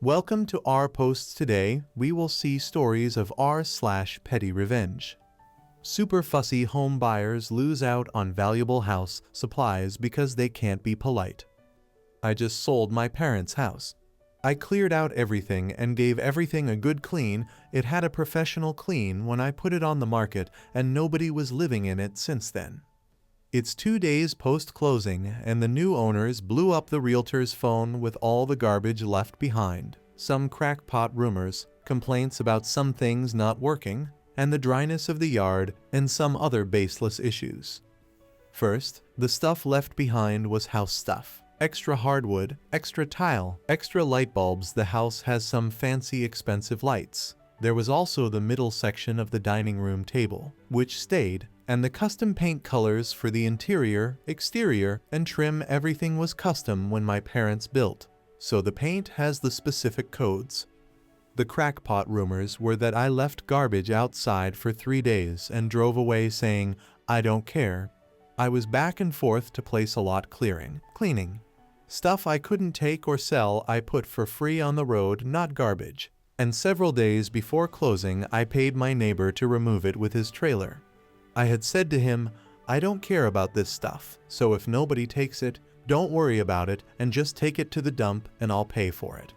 Welcome to our posts. Today, we will see stories of r/Pettyrevenge. Super fussy home buyers lose out on valuable house supplies because they can't be polite. I just sold my parents' house. I cleared out everything and gave everything a good clean. It had a professional clean when I put it on the market, and nobody was living in it since then. It's 2 days post-closing, and the new owners blew up the realtor's phone with all the garbage left behind. Some crackpot rumors, complaints about some things not working, and the dryness of the yard, and some other baseless issues. First, the stuff left behind was house stuff. Extra hardwood, extra tile, extra light bulbs. The house has some fancy expensive lights. There was also the middle section of the dining room table, which stayed, and the custom paint colors for the interior, exterior, and trim. Everything was custom when my parents built, so the paint has the specific codes. The crackpot rumors were that I left garbage outside for 3 days and drove away saying, "I don't care." I was back and forth to place a lot cleaning. Stuff I couldn't take or sell I put for free on the road, not garbage. And several days before closing, I paid my neighbor to remove it with his trailer. I had said to him, "I don't care about this stuff, so if nobody takes it, don't worry about it and just take it to the dump and I'll pay for it."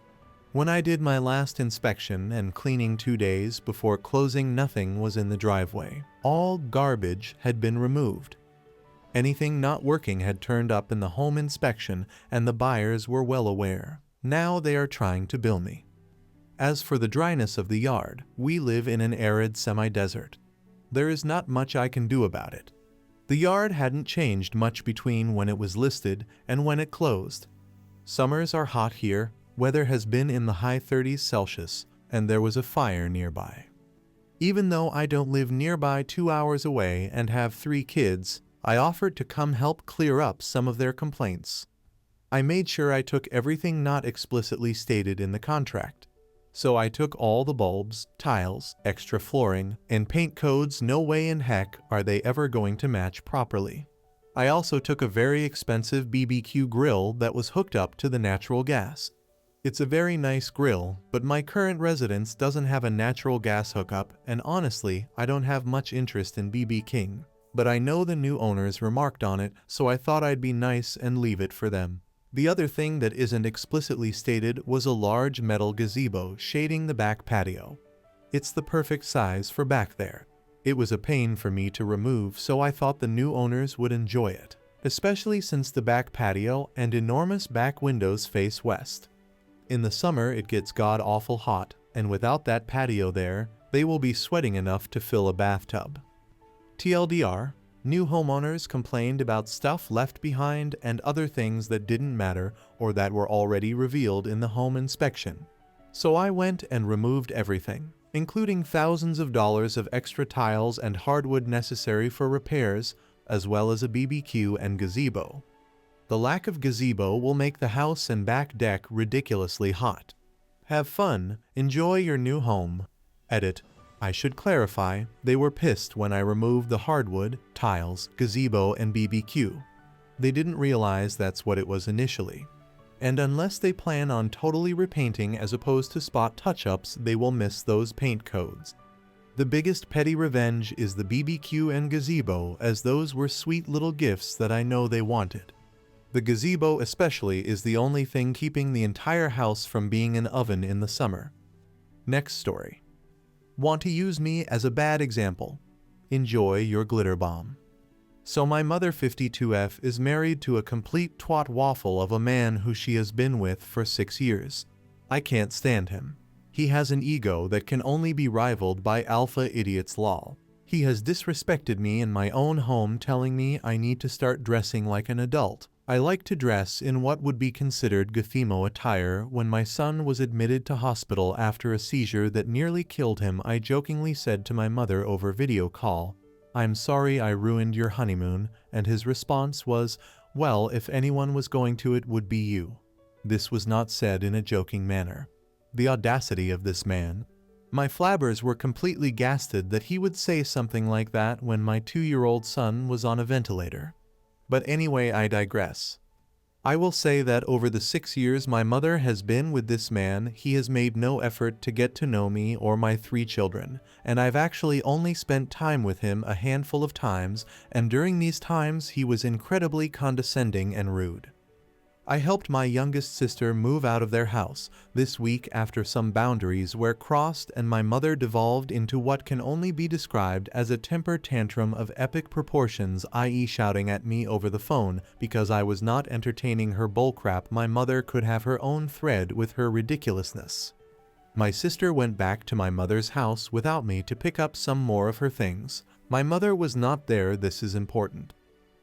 When I did my last inspection and cleaning 2 days before closing, nothing was in the driveway. All garbage had been removed. Anything not working had turned up in the home inspection, and the buyers were well aware. Now they are trying to bill me. As for the dryness of the yard, we live in an arid semi-desert. There is not much I can do about it. The yard hadn't changed much between when it was listed and when it closed. Summers are hot here, weather has been in the high 30s Celsius, and there was a fire nearby. Even though I don't live nearby 2 hours away and have 3 kids, I offered to come help clear up some of their complaints. I made sure I took everything not explicitly stated in the contract. So I took all the bulbs, tiles, extra flooring, and paint codes. No way in heck are they ever going to match properly. I also took a very expensive BBQ grill that was hooked up to the natural gas. It's a very nice grill, but my current residence doesn't have a natural gas hookup, and honestly, I don't have much interest in BBQing. But I know the new owners remarked on it, so I thought I'd be nice and leave it for them. The other thing that isn't explicitly stated was a large metal gazebo shading the back patio. It's the perfect size for back there. It was a pain for me to remove, so I thought the new owners would enjoy it, especially since the back patio and enormous back windows face west. In the summer it gets god-awful hot, and without that patio there, they will be sweating enough to fill a bathtub. TLDR, new homeowners complained about stuff left behind and other things that didn't matter or that were already revealed in the home inspection. So I went and removed everything, including thousands of dollars of extra tiles and hardwood necessary for repairs, as well as a BBQ and gazebo. The lack of gazebo will make the house and back deck ridiculously hot. Have fun, enjoy your new home. Edit. I should clarify, they were pissed when I removed the hardwood, tiles, gazebo, and BBQ. They didn't realize that's what it was initially. And unless they plan on totally repainting as opposed to spot touch-ups, they will miss those paint codes. The biggest petty revenge is the BBQ and gazebo, as those were sweet little gifts that I know they wanted. The gazebo especially is the only thing keeping the entire house from being an oven in the summer. Next story. Want to use me as a bad example? Enjoy your glitter bomb. So my mother 52F is married to a complete twat waffle of a man who she has been with for 6 years. I can't stand him. He has an ego that can only be rivaled by alpha idiots lol. He has disrespected me in my own home, telling me I need to start dressing like an adult. I like to dress in what would be considered Gothemo attire. When my son was admitted to hospital after a seizure that nearly killed him, I jokingly said to my mother over video call, "I'm sorry I ruined your honeymoon," and his response was, "Well, if anyone was going to, it would be you." This was not said in a joking manner. The audacity of this man. My flabbers were completely gasted that he would say something like that when my 2-year-old son was on a ventilator. But anyway, I digress. I will say that over the 6 years my mother has been with this man, he has made no effort to get to know me or my 3 children, and I've actually only spent time with him a handful of times, and during these times he was incredibly condescending and rude. I helped my youngest sister move out of their house this week after some boundaries were crossed, and my mother devolved into what can only be described as a temper tantrum of epic proportions, i.e. shouting at me over the phone because I was not entertaining her bullcrap. My mother could have her own thread with her ridiculousness. My sister went back to my mother's house without me to pick up some more of her things. My mother was not there. This is important.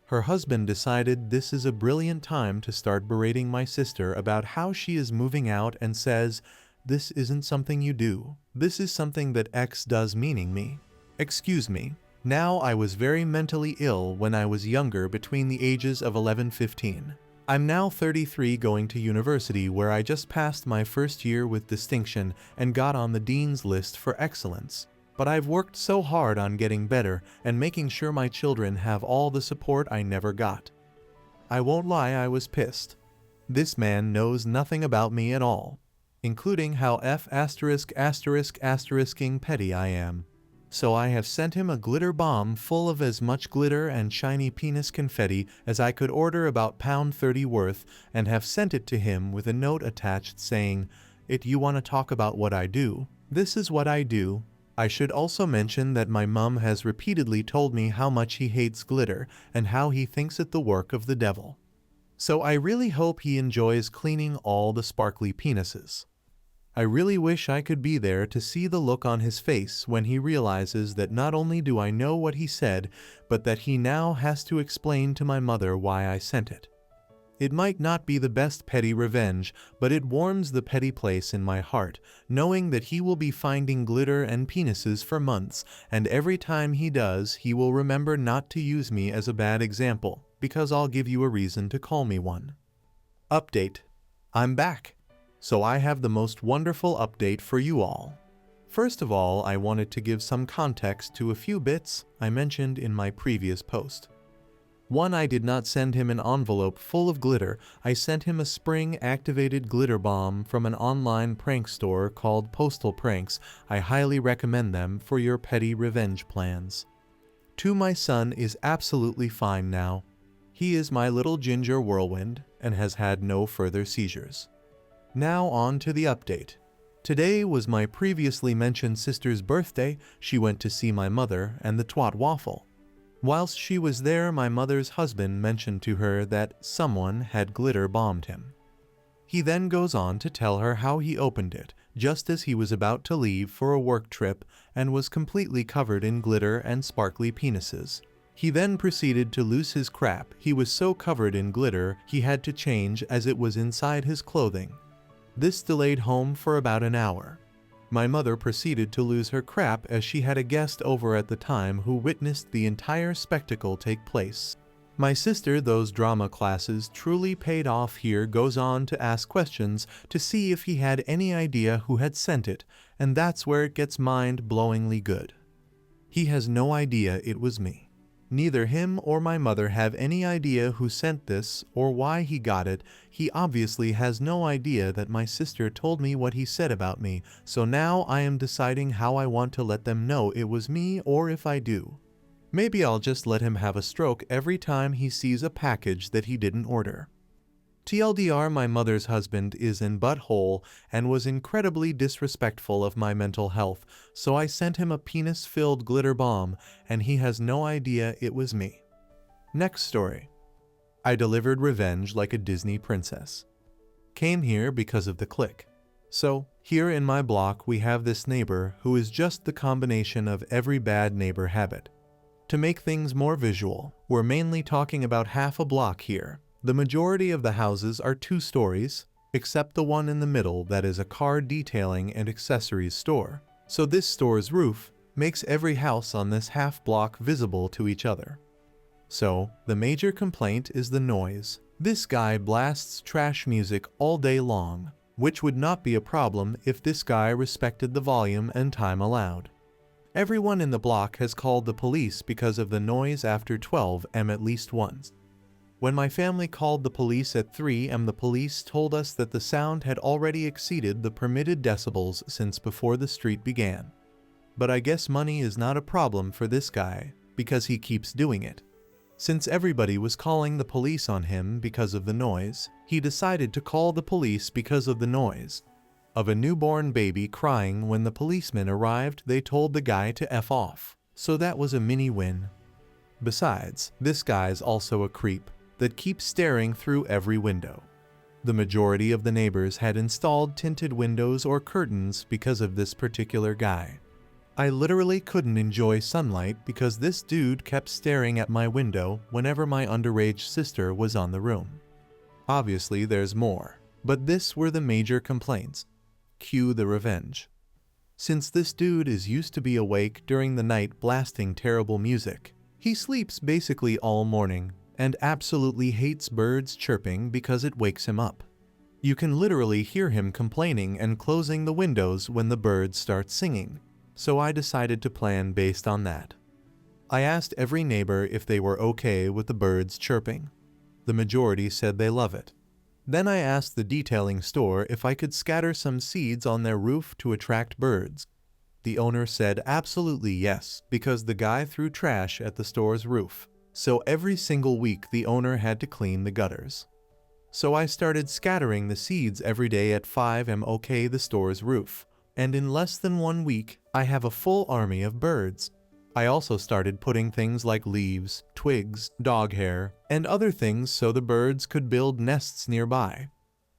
Her husband decided this is a brilliant time to start berating my sister about how she is moving out and says, "This isn't something you do. This is something that X does," meaning me. Excuse me. Now, I was very mentally ill when I was younger, between the ages of 11-15. I'm now 33, going to university where I just passed my first year with distinction and got on the dean's list for excellence. But I've worked so hard on getting better and making sure my children have all the support I never got. I won't lie, I was pissed. This man knows nothing about me at all, including how ******ing petty I am. So I have sent him a glitter bomb full of as much glitter and shiny penis confetti as I could order, about £30 worth, and have sent it to him with a note attached saying, "You want to talk about what I do? This is what I do." I should also mention that my mum has repeatedly told me how much he hates glitter and how he thinks it the work of the devil. So I really hope he enjoys cleaning all the sparkly penises. I really wish I could be there to see the look on his face when he realizes that not only do I know what he said, but that he now has to explain to my mother why I sent it. It might not be the best petty revenge, but it warms the petty place in my heart, knowing that he will be finding glitter and penises for months, and every time he does, he will remember not to use me as a bad example, because I'll give you a reason to call me one. Update. I'm back. So I have the most wonderful update for you all. First of all, I wanted to give some context to a few bits I mentioned in my previous post. 1. I did not send him an envelope full of glitter. I sent him a spring-activated glitter bomb from an online prank store called Postal Pranks. I highly recommend them for your petty revenge plans. 2. My son is absolutely fine now. He is my little ginger whirlwind and has had no further seizures. Now on to the update. Today was my previously mentioned sister's birthday. She went to see my mother and the twat waffle. Whilst she was there, my mother's husband mentioned to her that someone had glitter bombed him. He then goes on to tell her how he opened it just as he was about to leave for a work trip and was completely covered in glitter and sparkly penises. He then proceeded to lose his crap. He was so covered in glitter he had to change as it was inside his clothing. This delayed home for about an hour. My mother proceeded to lose her crap as she had a guest over at the time who witnessed the entire spectacle take place. My sister, those drama classes truly paid off. Here goes on to ask questions to see if he had any idea who had sent it, and that's where it gets mind-blowingly good. He has no idea it was me. Neither him or my mother have any idea who sent this or why he got it. He obviously has no idea that my sister told me what he said about me, so now I am deciding how I want to let them know it was me, or if I do. Maybe I'll just let him have a stroke every time he sees a package that he didn't order. TLDR, my mother's husband is in butthole and was incredibly disrespectful of my mental health, so I sent him a penis-filled glitter bomb, and he has no idea it was me. Next story. I delivered revenge like a Disney princess. Came here because of the click. So, here in my block we have this neighbor who is just the combination of every bad neighbor habit. To make things more visual, we're mainly talking about half a block here. The majority of the houses are 2 stories, except the one in the middle that is a car detailing and accessories store. So this store's roof makes every house on this half block visible to each other. So, the major complaint is the noise. This guy blasts trash music all day long, which would not be a problem if this guy respected the volume and time allowed. Everyone in the block has called the police because of the noise after 12 am at least once. When my family called the police at 3 a.m., the police told us that the sound had already exceeded the permitted decibels since before the street began. But I guess money is not a problem for this guy, because he keeps doing it. Since everybody was calling the police on him because of the noise, he decided to call the police because of the noise of a newborn baby crying. When the policemen arrived, they told the guy to F off. So that was a mini win. Besides, this guy's also a creep that keeps staring through every window. The majority of the neighbors had installed tinted windows or curtains because of this particular guy. I literally couldn't enjoy sunlight because this dude kept staring at my window whenever my underage sister was on the room. Obviously there's more, but this were the major complaints. Cue the revenge. Since this dude is used to be awake during the night blasting terrible music, he sleeps basically all morning and absolutely hates birds chirping because it wakes him up. You can literally hear him complaining and closing the windows when the birds start singing, so I decided to plan based on that. I asked every neighbor if they were okay with the birds chirping. The majority said they love it. Then I asked the detailing store if I could scatter some seeds on their roof to attract birds. The owner said absolutely yes, because the guy threw trash at the store's roof. So every single week the owner had to clean the gutters. So I started scattering the seeds every day at 5 a.m. the store's roof, and in less than 1 week, I have a full army of birds. I also started putting things like leaves, twigs, dog hair, and other things so the birds could build nests nearby.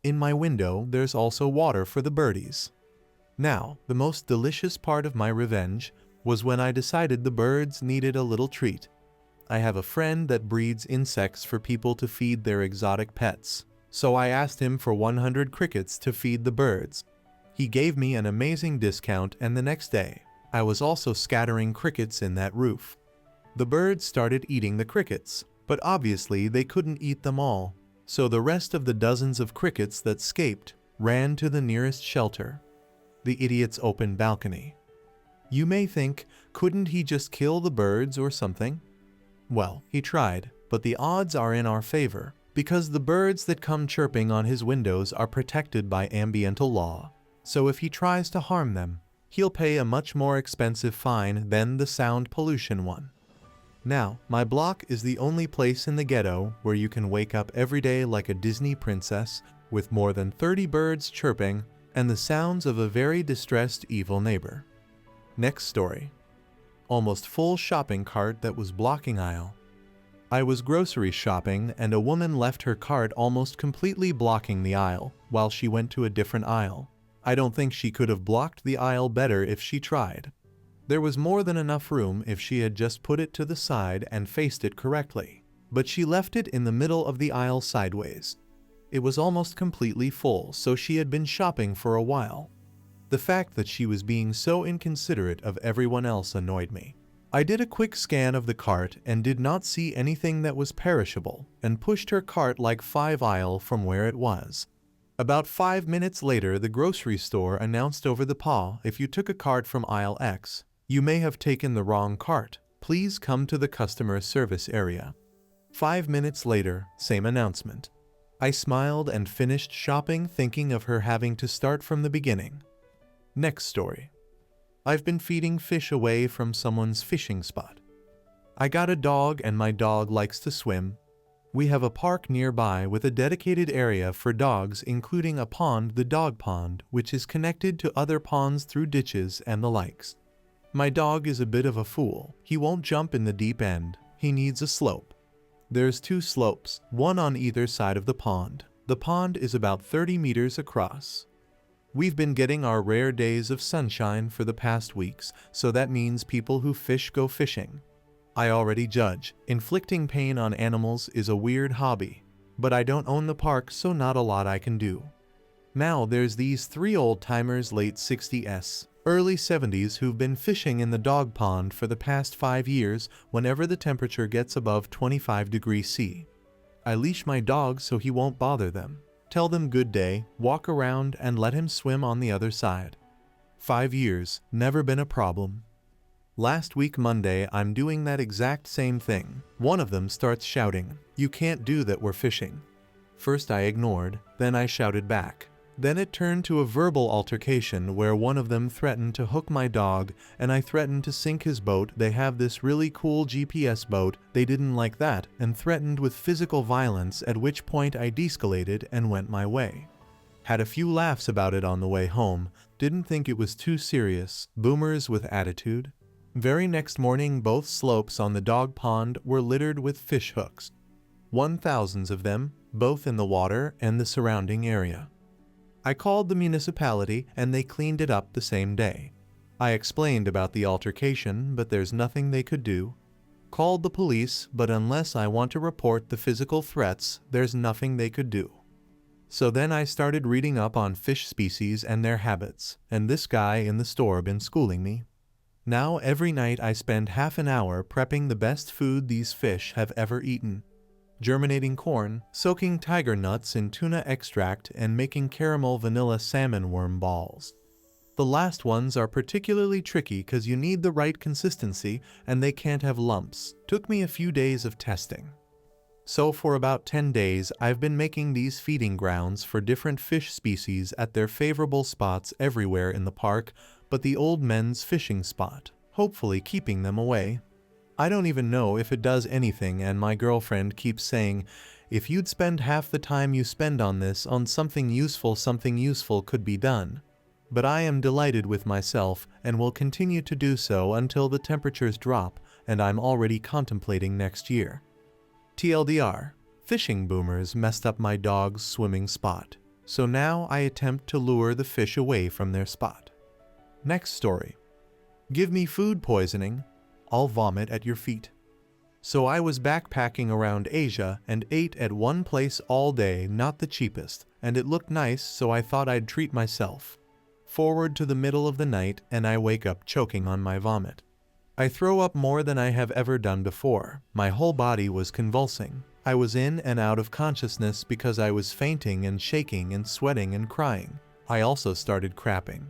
In my window, there's also water for the birdies. Now, the most delicious part of my revenge was when I decided the birds needed a little treat. I have a friend that breeds insects for people to feed their exotic pets, so I asked him for 100 crickets to feed the birds. He gave me an amazing discount, and the next day, I was also scattering crickets in that roof. The birds started eating the crickets, but obviously they couldn't eat them all, so the rest of the dozens of crickets that escaped ran to the nearest shelter, the idiot's open balcony. You may think, couldn't he just kill the birds or something? Well, he tried, but the odds are in our favor, because the birds that come chirping on his windows are protected by ambiental law. So if he tries to harm them, he'll pay a much more expensive fine than the sound pollution one. Now, my block is the only place in the ghetto where you can wake up every day like a Disney princess with more than 30 birds chirping and the sounds of a very distressed evil neighbor. Next story. Almost full shopping cart that was blocking aisle. I was grocery shopping and a woman left her cart almost completely blocking the aisle while she went to a different aisle. I don't think she could have blocked the aisle better if she tried. There was more than enough room if she had just put it to the side and faced it correctly, but she left it in the middle of the aisle sideways. It was almost completely full, so she had been shopping for a while. The fact that she was being so inconsiderate of everyone else annoyed me. I did a quick scan of the cart and did not see anything that was perishable and pushed her cart like 5 aisles from where it was. About 5 minutes later, the grocery store announced over the PA, if you took a cart from aisle X, you may have taken the wrong cart. Please come to the customer service area. 5 minutes later, same announcement. I smiled and finished shopping, thinking of her having to start from the beginning. Next story. I've been feeding fish away from someone's fishing spot. I got a dog and my dog likes to swim. We have a park nearby with a dedicated area for dogs, including a pond, the dog pond, which is connected to other ponds through ditches and the likes. My dog is a bit of a fool. He won't jump in the deep end. He needs a slope. There's 2 slopes, one on either side of the pond. The pond is about 30 meters across. We've been getting our rare days of sunshine for the past weeks, so that means people who fish go fishing. I already judge. Inflicting pain on animals is a weird hobby, but I don't own the park, so not a lot I can do. Now there's these 3 old-timers late 60s, early 70s who've been fishing in the dog pond for the past 5 years whenever the temperature gets above 25 degrees C. I leash my dog so he won't bother them. Tell them good day, walk around, and let him swim on the other side. 5 years, never been a problem. Last week Monday, I'm doing that exact same thing. One of them starts shouting, "You can't do that, we're fishing." First I ignored, then I shouted back. Then it turned to a verbal altercation where one of them threatened to hook my dog and I threatened to sink his boat. They have this really cool GPS boat, they didn't like that and threatened with physical violence, at which point I de-escalated and went my way. Had a few laughs about it on the way home, didn't think it was too serious. Boomers with attitude. Very next morning both slopes on the dog pond were littered with fish hooks. 1,000s of them, both in the water and the surrounding area. I called the municipality and they cleaned it up the same day. I explained about the altercation, but there's nothing they could do. Called the police, but unless I want to report the physical threats, there's nothing they could do. So then I started reading up on fish species and their habits, and this guy in the store been schooling me. Now every night I spend half an hour prepping the best food these fish have ever eaten. Germinating corn, soaking tiger nuts in tuna extract, and making caramel vanilla salmon worm balls. The last ones are particularly tricky because you need the right consistency and they can't have lumps. Took me a few days of testing. So for about 10 days I've been making these feeding grounds for different fish species at their favorable spots everywhere in the park, but the old men's fishing spot, hopefully keeping them away. I don't even know if it does anything, and my girlfriend keeps saying, if you'd spend half the time you spend on this on something useful could be done. But I am delighted with myself and will continue to do so until the temperatures drop, and I'm already contemplating next year. TLDR, fishing boomers messed up my dog's swimming spot, so now I attempt to lure the fish away from their spot. Next story. Give me food poisoning, I'll vomit at your feet. So I was backpacking around Asia and ate at one place all day, not the cheapest, and it looked nice, so I thought I'd treat myself. Forward to the middle of the night and I wake up choking on my vomit. I throw up more than I have ever done before. My whole body was convulsing. I was in and out of consciousness because I was fainting and shaking and sweating and crying. I also started crapping.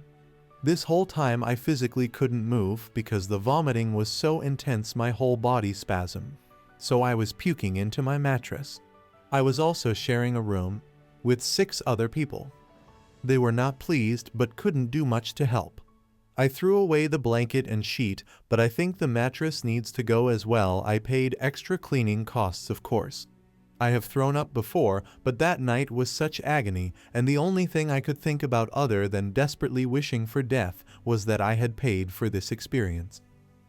This whole time I physically couldn't move because the vomiting was so intense my whole body spasmed. So I was puking into my mattress. I was also sharing a room with 6 other people. They were not pleased but couldn't do much to help. I threw away the blanket and sheet, but I think the mattress needs to go as well. I paid extra cleaning costs, of course. I have thrown up before, but that night was such agony, and the only thing I could think about other than desperately wishing for death was that I had paid for this experience.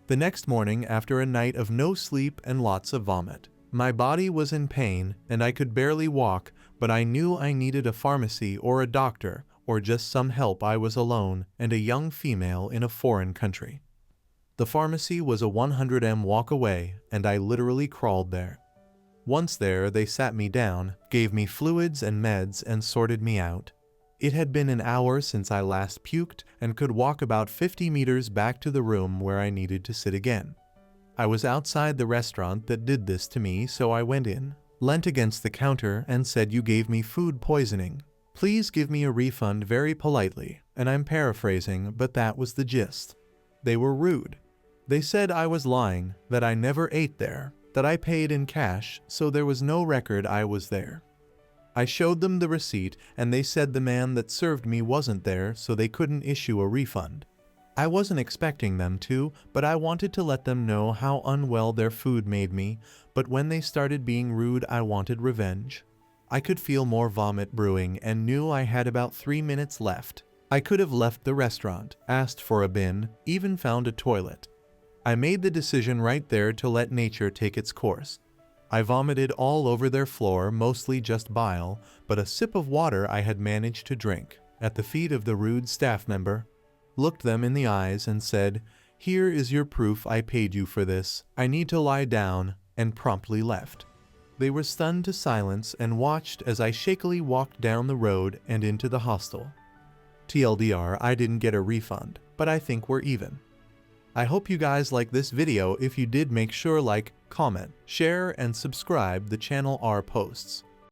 The next morning, after a night of no sleep and lots of vomit, my body was in pain and I could barely walk, but I knew I needed a pharmacy or a doctor or just some help. I was alone and a young female in a foreign country. The pharmacy was a 100m walk away and I literally crawled there. Once there, they sat me down, gave me fluids and meds and sorted me out. It had been an hour since I last puked and could walk about 50 meters back to the room where I needed to sit again. I was outside the restaurant that did this to me, so I went in, leant against the counter and said, "You gave me food poisoning. Please give me a refund," very politely, and I'm paraphrasing, but that was the gist. They were rude. They said I was lying, that I never ate there, that I paid in cash, so there was no record I was there. I showed them the receipt and they said the man that served me wasn't there, so they couldn't issue a refund. I wasn't expecting them to, but I wanted to let them know how unwell their food made me, but when they started being rude I wanted revenge. I could feel more vomit brewing and knew I had about 3 minutes left. I could have left the restaurant, asked for a bin, even found a toilet. I made the decision right there to let nature take its course. I vomited all over their floor, mostly just bile, but a sip of water I had managed to drink, at the feet of the rude staff member, looked them in the eyes and said, "Here is your proof I paid you for this. I need to lie down," and promptly left. They were stunned to silence and watched as I shakily walked down the road and into the hostel. TLDR, I didn't get a refund, but I think we're even. I hope you guys like this video. If you did, make sure like, comment, share, and subscribe the channel. Our posts